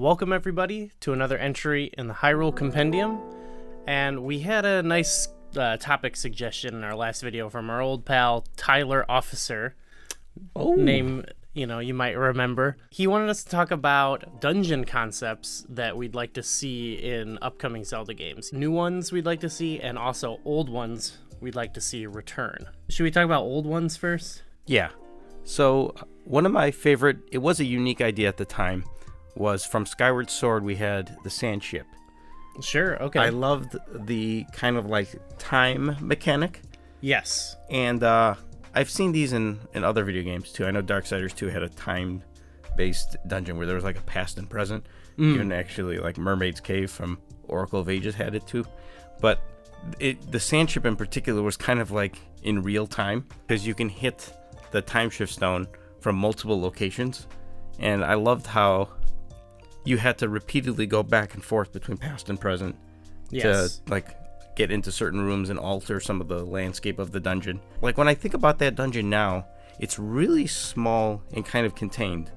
Welcome everybody to another entry in the Hyrule Compendium, and we had a nice topic suggestion in our last video from our old pal Tyler Officer. Name, you might remember. He wanted us to talk about dungeon concepts that we'd like to see in upcoming Zelda games. New ones we'd like to see, and also old ones we'd like to see return. Should we talk about old ones first? Yeah. So one of my favorite, it was a unique idea at the time, was from Skyward Sword we had the sand ship. Sure, okay. I loved the kind of like time mechanic. Yes. And I've seen these in other video games too. I know Darksiders 2 had a time-based dungeon where there was like a past and present. Even actually like Mermaid's Cave from Oracle of Ages had it too. But the sand ship in particular was kind of like in real time because you can hit the time shift stone from multiple locations. And I loved how you had to repeatedly go back and forth between past and present to like get into certain rooms and alter some of the landscape of the dungeon. Like when I think about that dungeon now, it's really small and kind of contained.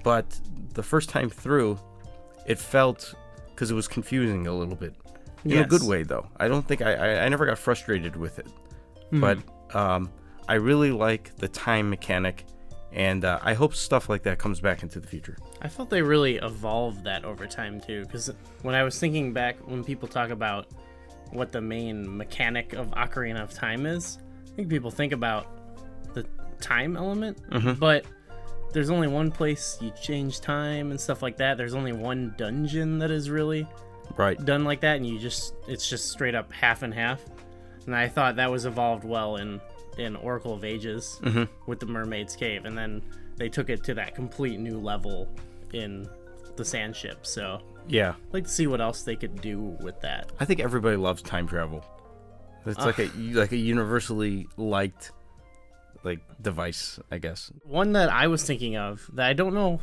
But the first time through, it felt, because it was confusing a little bit. In a good way though. I don't think I never got frustrated with it. But I really like the time mechanic. And I hope stuff like that comes back into the future. I felt they really evolved that over time, too. Because when I was thinking back, when people talk about what the main mechanic of Ocarina of Time is, I think people think about the time element. But there's only one place you change time and stuff like that. There's only one dungeon that is really done like that. And it's just straight up half and half. And I thought that was evolved well in Oracle of Ages with the Mermaid's Cave, and then they took it to that complete new level in the sand ship. So yeah, I'd like to see what else they could do with that. I think everybody loves time travel. It's like a universally liked device, I guess. One that I was thinking of that I don't know,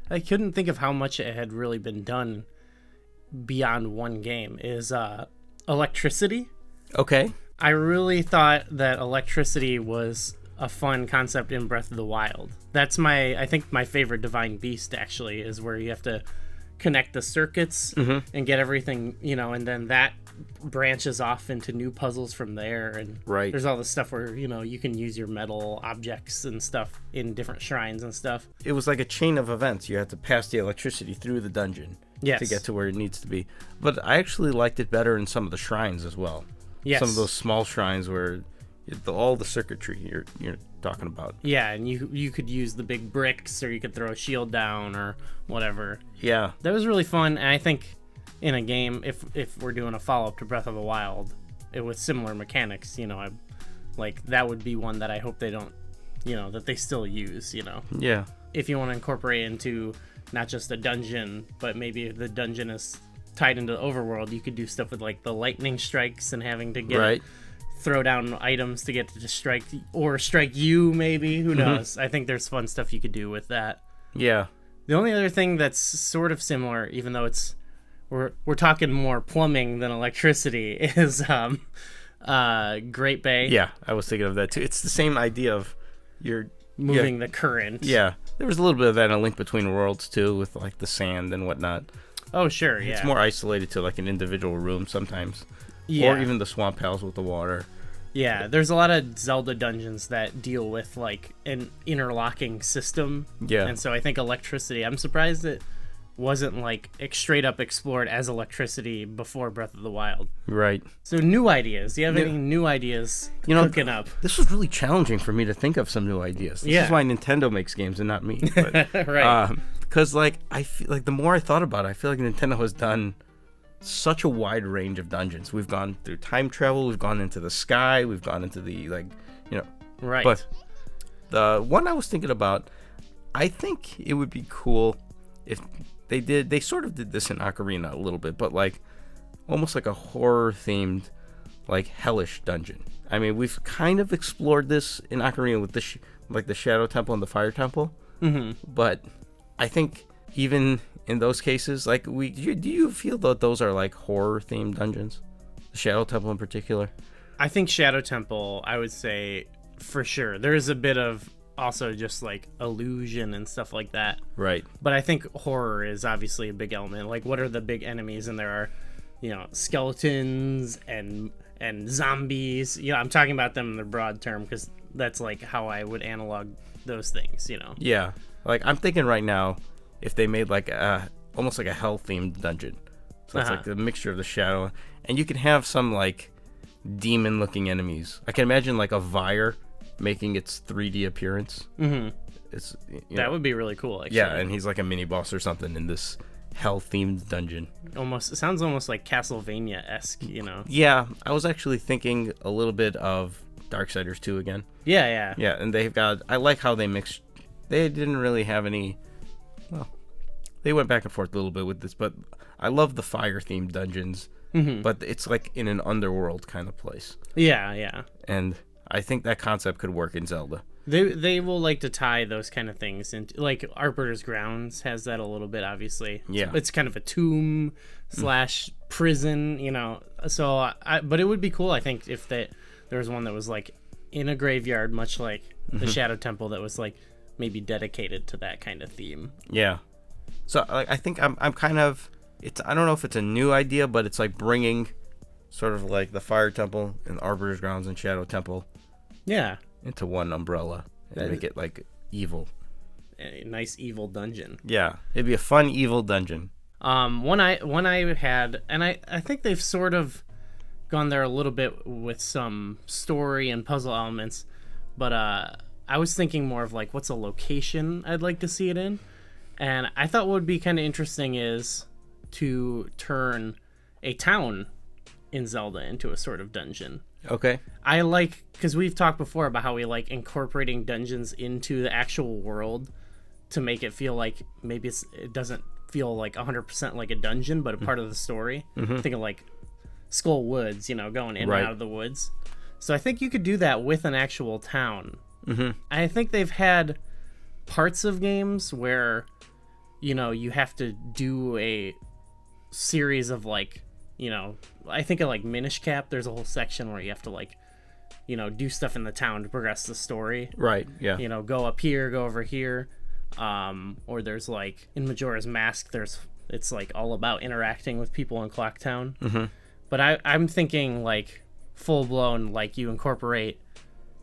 I couldn't think of how much it had really been done beyond one game is electricity. Okay. I really thought that electricity was a fun concept in Breath of the Wild. That's I think my favorite Divine Beast, actually, is where you have to connect the circuits and get everything, and then that branches off into new puzzles from there. And there's all this stuff where, you can use your metal objects and stuff in different shrines and stuff. It was like a chain of events. You had to pass the electricity through the dungeon to get to where it needs to be. But I actually liked it better in some of the shrines as well. Yes. Some of those small shrines where all the circuitry you're talking about. Yeah, and you could use the big bricks, or you could throw a shield down or whatever. Yeah. That was really fun, and I think in a game, if we're doing a follow-up to Breath of the Wild, with similar mechanics, that would be one that I hope they don't, that they still use, Yeah. If you want to incorporate into not just a dungeon, but maybe if the dungeon is tied into the overworld, you could do stuff with like the lightning strikes and having to get throw down items to get to strike you, maybe. Who knows? I think there's fun stuff you could do with that. Yeah. The only other thing that's sort of similar, even though we're talking more plumbing than electricity, is Great Bay. Yeah, I was thinking of that too. It's the same idea of you're moving the current. Yeah. There was a little bit of that in A Link Between Worlds too, with like the sand and whatnot. Oh, sure, yeah. It's more isolated to like an individual room sometimes. Yeah. Or even the swamp pals with the water. Yeah, there's a lot of Zelda dungeons that deal with like an interlocking system. Yeah. And so I think electricity, I'm surprised it wasn't like straight up explored as electricity before Breath of the Wild. Right. So new ideas. Do you have any new ideas cooking up? This was really challenging for me to think of some new ideas. This is why Nintendo makes games and not me. But, right. Because I feel like the more I thought about it, I feel like Nintendo has done such a wide range of dungeons. We've gone through time travel, we've gone into the sky, we've gone into the Right. But the one I was thinking about, I think it would be cool if they sort of did this in Ocarina a little bit, but like almost like a horror themed like hellish dungeon. I mean, we've kind of explored this in Ocarina with the Shadow Temple and the Fire Temple. But I think even in those cases, like do you feel that those are like horror themed dungeons? The Shadow Temple in particular? I think Shadow Temple, I would say for sure. There is a bit of also just like illusion and stuff like that. Right. But I think horror is obviously a big element. Like, what are the big enemies? And there are, skeletons and zombies. I'm talking about them in the broad term because that's like how I would analog those things. Yeah. Like, I'm thinking right now, if they made like almost like a hell themed dungeon, so it's like the mixture of the shadow, and you can have some like demon looking enemies. I can imagine like a Vire making its 3D appearance. Mm-hmm. It's that would be really cool, actually. Yeah, and he's like a mini boss or something in this hell themed dungeon. It sounds almost like Castlevania-esque, Yeah, I was actually thinking a little bit of Darksiders 2 again. Yeah. Yeah, and I like how they mixed. They didn't really have any. Well, they went back and forth a little bit with this, but I love the fire themed dungeons. Mm-hmm. But it's like in an underworld kind of place. Yeah. And I think that concept could work in Zelda. They will like to tie those kind of things into, like, Arbiter's Grounds has that a little bit, obviously. Yeah. It's kind of a tomb / prison, So, but it would be cool, I think, if there was one that was like in a graveyard, much like the Shadow Temple, that was like maybe dedicated to that kind of theme. Yeah. So like, I think I'm kind of. I don't know if it's a new idea, but it's like bringing sort of like the Fire Temple and Arbiter's Grounds and Shadow Temple into one umbrella and make it like evil. A nice evil dungeon. Yeah, it'd be a fun evil dungeon. One I had, and I think they've sort of gone there a little bit with some story and puzzle elements, but I was thinking more of like, what's a location I'd like to see it in? And I thought what would be kind of interesting is to turn a town in Zelda into a sort of dungeon. Okay. I like, because we've talked before about how we like incorporating dungeons into the actual world to make it feel like maybe it doesn't feel like 100% like a dungeon, but a part of the story. Mm-hmm. Think of like Skull Woods, going in and out of the woods. So I think you could do that with an actual town. Mm-hmm. I think they've had parts of games where, you have to do a series of like, I think of like Minish Cap. There's a whole section where you have to like, do stuff in the town to progress the story. Right. Yeah. Go up here, go over here. Or there's like in Majora's Mask, it's like all about interacting with people in Clocktown. Mm-hmm. But I'm thinking like full blown, like you incorporate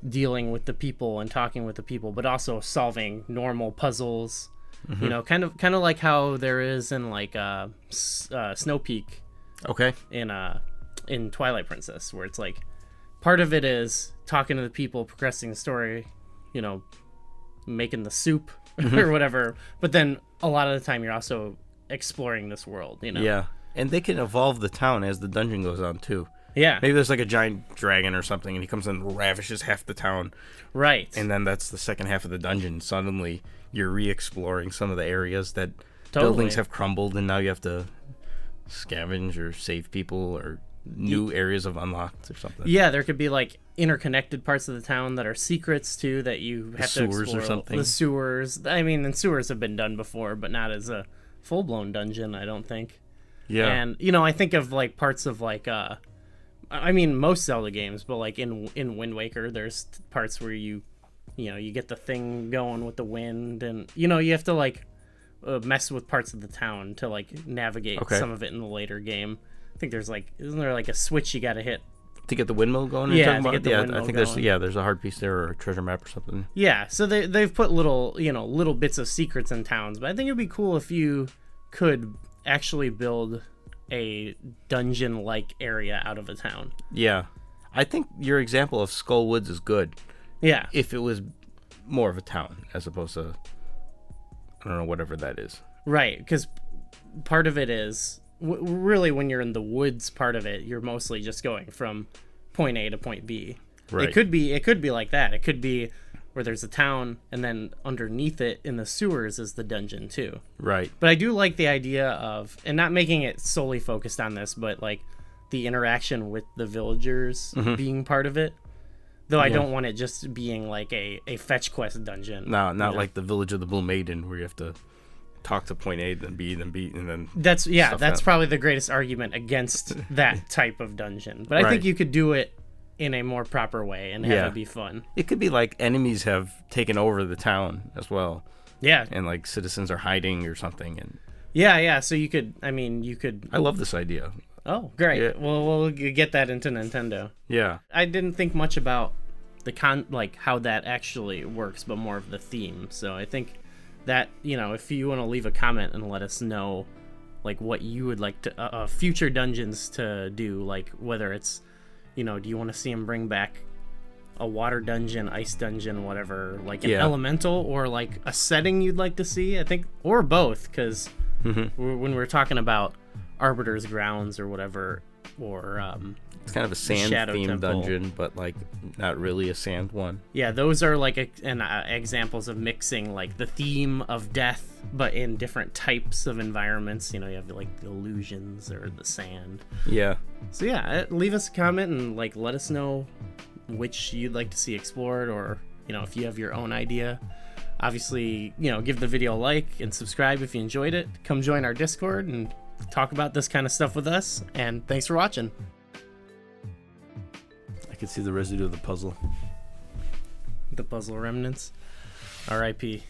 dealing with the people and talking with the people, but also solving normal puzzles. Mm-hmm. Kind of like how there is in like Snow Peak. Okay. In Twilight Princess, where it's like part of it is talking to the people, progressing the story, making the soup or whatever. But then a lot of the time you're also exploring this world. Yeah, and they can evolve the town as the dungeon goes on too. Yeah. Maybe there's like a giant dragon or something, and he comes and ravishes half the town. Right. And then that's the second half of the dungeon. Suddenly, you're re-exploring some of the areas that Totally. buildings have crumbled, and now you have to scavenge or save people or new areas of unlocked or something. Yeah, there could be like interconnected parts of the town that are secrets too that you have to explore. Sewers or something. The sewers. I mean, and sewers have been done before, but not as a full-blown dungeon, I don't think. Yeah. And, I think of like parts of like most Zelda games, but like in Wind Waker, there's parts where you get the thing going with the wind, and you have to like mess with parts of the town to like navigate some of it in the later game. I think there's like, isn't there like a switch you got to hit to get the windmill going? Yeah, to get the windmill I think going. there's a hard piece there or a treasure map or something. Yeah, so they've put little bits of secrets in towns, but I think it'd be cool if you could actually build a dungeon-like area out of a town. Yeah, I think your example of Skull Woods is good. Yeah, if it was more of a town as opposed to, I don't know, whatever that is. Right, because part of it is really when you're in the woods. Part of it, you're mostly just going from point A to point B. Right. It could be like that. It could be where there's a town, and then underneath it in the sewers is the dungeon too. Right. But I do like the idea of, and not making it solely focused on this, but like the interaction with the villagers being part of it. Though I don't want it just being like a fetch quest dungeon. No, not like the Village of the Blue Maiden where you have to talk to point A, then B, then B, and then... That's probably the greatest argument against that type of dungeon. But I think you could do it in a more proper way and have it be fun. It could be like enemies have taken over the town as well. Yeah. And like citizens are hiding or something. And yeah. So you could, I mean, you could. I love this idea. Oh, great. Yeah. Well, we'll get that into Nintendo. Yeah. I didn't think much about like how that actually works, but more of the theme. So I think that, you know, if you want to leave a comment and let us know like what you would like to future dungeons to do, like whether it's, you know, do you want to see them bring back a water dungeon, ice dungeon, whatever, like an elemental, or like a setting you'd like to see, I think, or both, because when we're talking about Arbiter's Grounds or whatever, or it's kind of a sand themed dungeon, but like not really a sand one. Yeah, those are like examples of mixing like the theme of death, but in different types of environments. You know, you have like the illusions or the sand. Yeah. So yeah, leave us a comment and like let us know which you'd like to see explored, or you know, if you have your own idea. Obviously, you know, give the video a like and subscribe if you enjoyed it. Come join our Discord and talk about this kind of stuff with us. And thanks for watching. I can see the residue of the puzzle. The puzzle remnants. R.I.P.